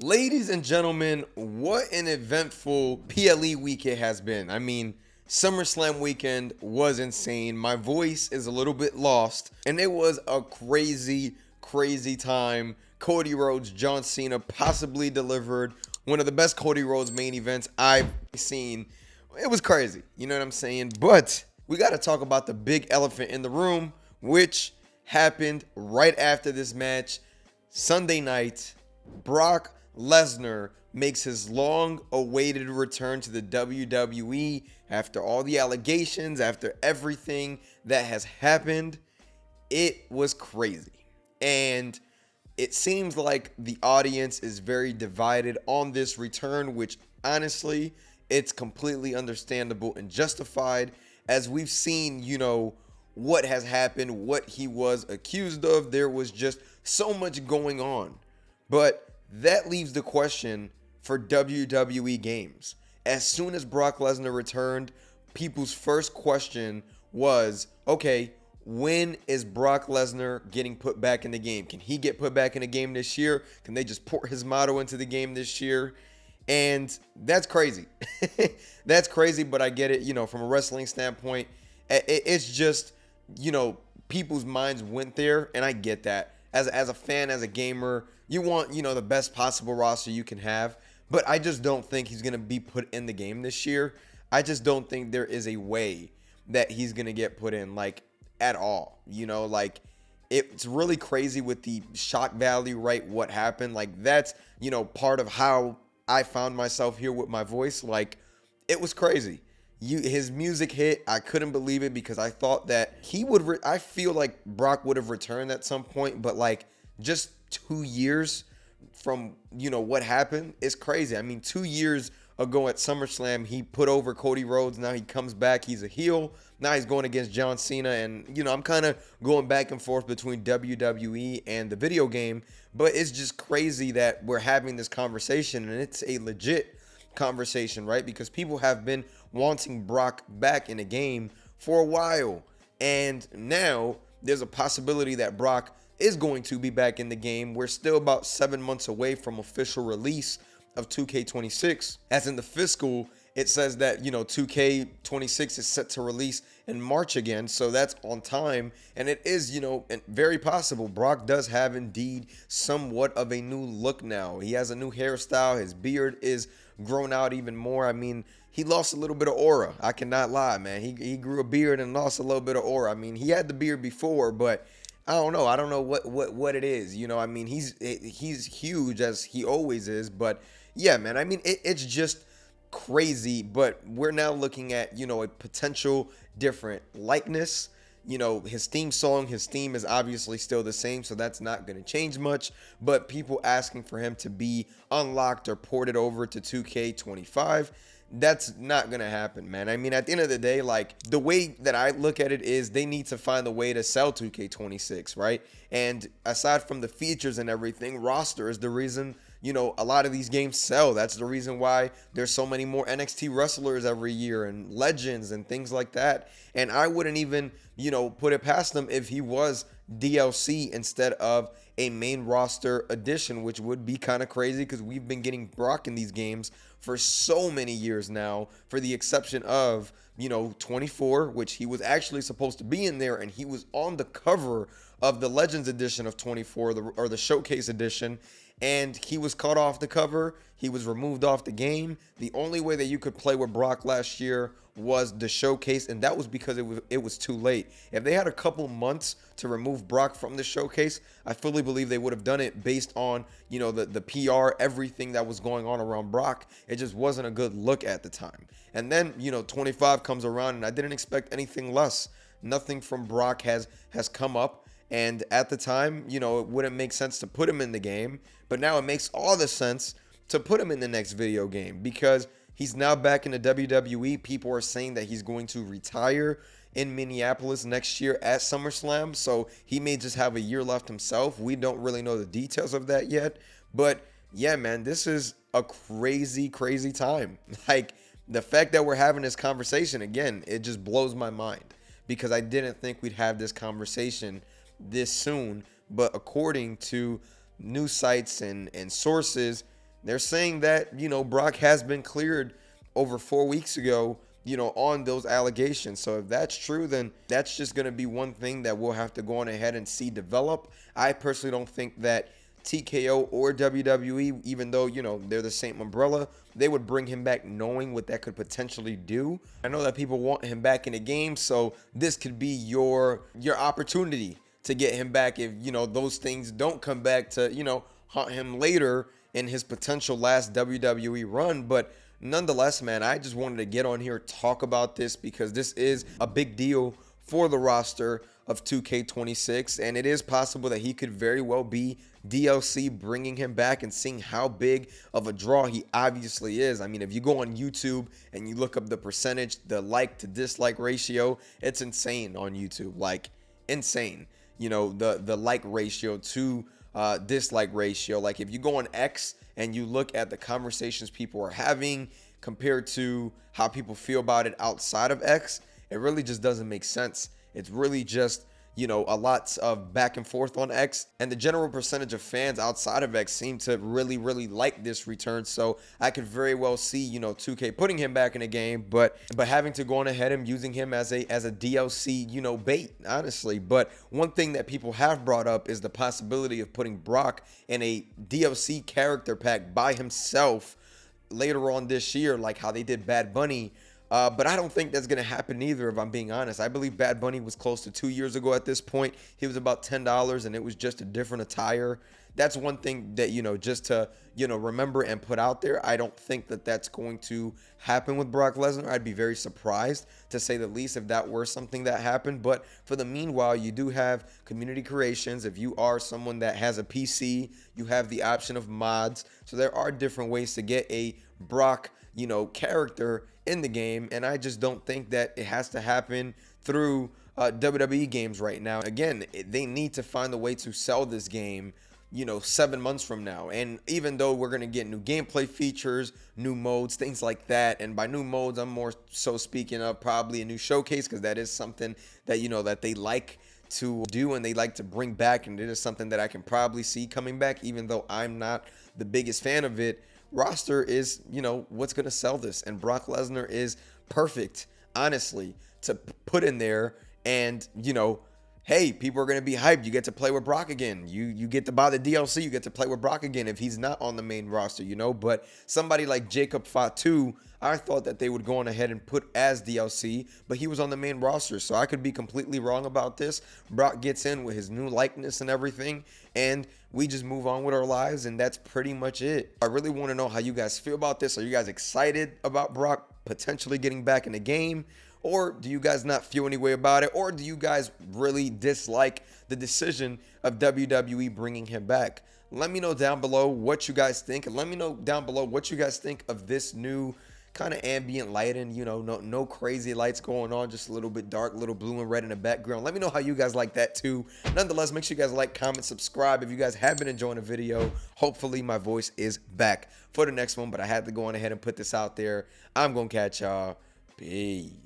Ladies and gentlemen, what an eventful PLE week it has been. I mean, SummerSlam weekend was insane. My voice is a little bit lost, and it was a crazy time. Cody Rhodes, John Cena possibly delivered one of the best Cody Rhodes main events I've seen. It was crazy, you know what I'm saying? But we got to talk about the big elephant in the room, which happened right after this match. Sunday night, Brock Lesnar makes his long-awaited return to the WWE after all the allegations, after everything that has happened. It was crazy. And it seems like the audience is very divided on this return, which honestly, it's completely understandable and justified as we've seen, what has happened, what he was accused of. There was just so much going on. But that leaves the question for WWE Games. As soon as Brock Lesnar returned, people's first question was, okay, when is Brock Lesnar getting put back in the game? Can he get put back in the game this year? Can they just port his motto into the game this year? And that's crazy. That's crazy, but I get it, from a wrestling standpoint. It's just, people's minds went there, and I get that. As a fan, as a gamer, you want, the best possible roster you can have. But I just don't think he's going to be put in the game this year. I just don't think there is a way that he's going to get put in, at all. It's really crazy with the shock value, right? What happened? That's, part of how I found myself here with my voice. It was crazy. His music hit. I couldn't believe it because I thought that he would. I feel like Brock would have returned at some point, but just 2 years from what happened is crazy. I mean, 2 years ago at SummerSlam, he put over Cody Rhodes. Now he comes back. He's a heel. Now he's going against John Cena, and I'm kind of going back and forth between WWE and the video game. But it's just crazy that we're having this conversation, and it's a legit conversation, right? Because people have been wanting Brock back in the game for a while, and now there's a possibility that Brock is going to be back in the game. We're still about 7 months away from official release of 2K26. As in the fiscal, it says that 2K26 is set to release in March again, so that's on time. And it is very possible Brock does have indeed somewhat of a new look now. He has a new hairstyle. His beard is grown out even more. I mean, he lost a little bit of aura. I cannot lie, man. He grew a beard and lost a little bit of aura. I mean, he had the beard before, but I don't know what it is. I mean, he's huge as he always is, but yeah, man. I mean, it's just crazy, but we're now looking at, a potential different likeness. His theme song, his theme is obviously still the same, so that's not going to change much, but people asking for him to be unlocked or ported over to 2K25, that's not going to happen, man. I mean, at the end of the day, the way that I look at it is they need to find a way to sell 2K26, right? And aside from the features and everything, roster is the reason a lot of these games sell. That's the reason why there's so many more NXT wrestlers every year and legends and things like that. And I wouldn't even, put it past them if he was DLC instead of a main roster addition, which would be kind of crazy because we've been getting Brock in these games for so many years now, for the exception of, 24, which he was actually supposed to be in there, and he was on the cover of the Legends edition of 24, or the Showcase edition, and he was cut off the cover. He was removed off the game. The only way that you could play with Brock last year was the Showcase, and that was because it was too late. If they had a couple months to remove Brock from the Showcase, I fully believe they would have done it based on, the PR, everything that was going on around Brock. It just wasn't a good look at the time. And then, 25 comes around, and I didn't expect anything less. Nothing from Brock has come up. And at the time, it wouldn't make sense to put him in the game. But now it makes all the sense to put him in the next video game because he's now back in the WWE. People are saying that he's going to retire in Minneapolis next year at SummerSlam. So he may just have a year left himself. We don't really know the details of that yet. But yeah, man, this is a crazy time. The fact that we're having this conversation, again, it just blows my mind because I didn't think we'd have this conversation this soon. But according to news sites and sources, they're saying that, Brock has been cleared over 4 weeks ago, on those allegations. So if that's true, then that's just going to be one thing that we'll have to go on ahead and see develop. I personally don't think that TKO or WWE, even though, they're the same umbrella, they would bring him back knowing what that could potentially do. I know that people want him back in the game, so this could be your opportunity to get him back if, those things don't come back to, haunt him later in his potential last WWE run. But nonetheless, man, I just wanted to get on here, talk about this, because this is a big deal for the roster of 2K26, and it is possible that he could very well be DLC, bringing him back and seeing how big of a draw he obviously is. I mean, if you go on YouTube and you look up the percentage, the like to dislike ratio, it's insane on YouTube, like insane. The like ratio to dislike ratio. Like if you go on X and you look at the conversations people are having compared to how people feel about it outside of X, it really just doesn't make sense. It's really just, a lot of back and forth on X, and the general percentage of fans outside of X seem to really, really like this return. So I could very well see, 2K putting him back in the game, but having to go on ahead and using him as a DLC, bait, honestly. But one thing that people have brought up is the possibility of putting Brock in a DLC character pack by himself later on this year, like how they did Bad Bunny. But I don't think that's going to happen either, if I'm being honest. I believe Bad Bunny was close to 2 years ago at this point. He was about $10 and it was just a different attire. That's one thing that, just to, remember and put out there. I don't think that that's going to happen with Brock Lesnar. I'd be very surprised, to say the least, if that were something that happened. But for the meanwhile, you do have community creations. If you are someone that has a PC, you have the option of mods. So there are different ways to get a Brock, character in the game, and I just don't think that it has to happen through WWE Games right now. Again, they need to find a way to sell this game, 7 months from now. And even though we're going to get new gameplay features, new modes, things like that, and by new modes, I'm more so speaking of probably a new showcase, because that is something that, that they like to do and they like to bring back, and it is something that I can probably see coming back, even though I'm not the biggest fan of it. Roster is, what's going to sell this, and Brock Lesnar is perfect, honestly, to put in there. And, hey, people are going to be hyped. You get to play with Brock again. You get to buy the DLC. You get to play with Brock again if he's not on the main roster, But somebody like Jacob Fatu, I thought that they would go on ahead and put as DLC, but he was on the main roster. So I could be completely wrong about this. Brock gets in with his new likeness and everything, and we just move on with our lives, and that's pretty much it. I really want to know how you guys feel about this. Are you guys excited about Brock potentially getting back in the game? Or do you guys not feel any way about it? Or do you guys really dislike the decision of WWE bringing him back? Let me know down below what you guys think. And let me know down below what you guys think of this new kind of ambient lighting, no crazy lights going on, just a little bit dark, a little blue and red in the background. Let me know how you guys like that too. Nonetheless, make sure you guys like, comment, subscribe if you guys have been enjoying the video. Hopefully my voice is back for the next one, but I had to go on ahead and put this out there. I'm gonna catch y'all. Peace.